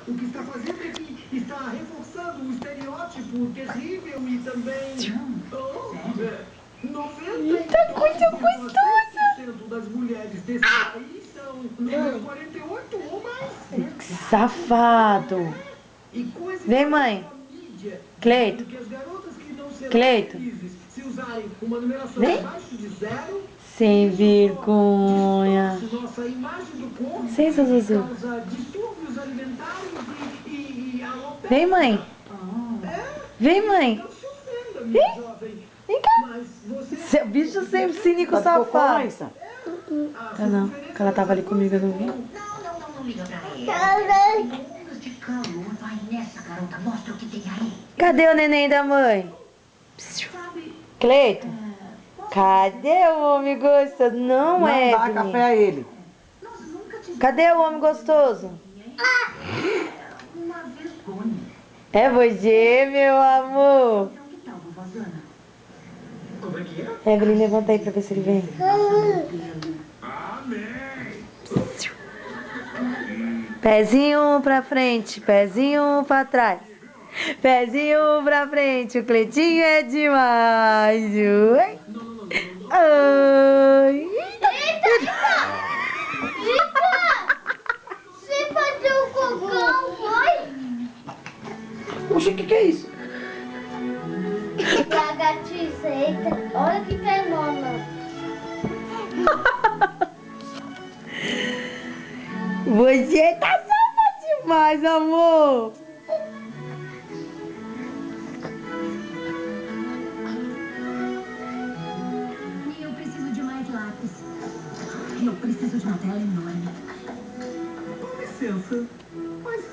O que está fazendo é que está reforçando o estereótipo terrível e também... Sério? 98,6% das mulheres desse país são 48 ou mais. Que safado. Vem, mãe. Cleito. Cleito. Vem. Sem vergonha. Sem Zuzu. Vem, mãe. Vem, mãe. Vem. Vem cá. Seu bicho sempre cínico safado. Ah, não. Que ela tava ali comigo, eu não vi. Não liga pra ela. Ondas de calor, vai nessa, garota. Mostra o que tem aí. Cadê o neném da mãe? Cleito. Cadê o homem gostoso? Não é, Não dá café a ele. Cadê o homem gostoso? Uma vergonha. É você, meu amor. Então, que tal, vovózona? Como é que é? Evelyn, levanta aí pra ver se ele vem. Pezinho pra frente, pezinho pra trás. Pezinho pra frente, o Cleitinho é demais. Ui. Ai. Você bateu o cocão, foi? Puxa, o que é isso? É a gaticeita. Olha que fenômeno. Você tá salva demais, amor. Eu preciso de mais lápis. Eu preciso de uma tela enorme. Com licença. Mas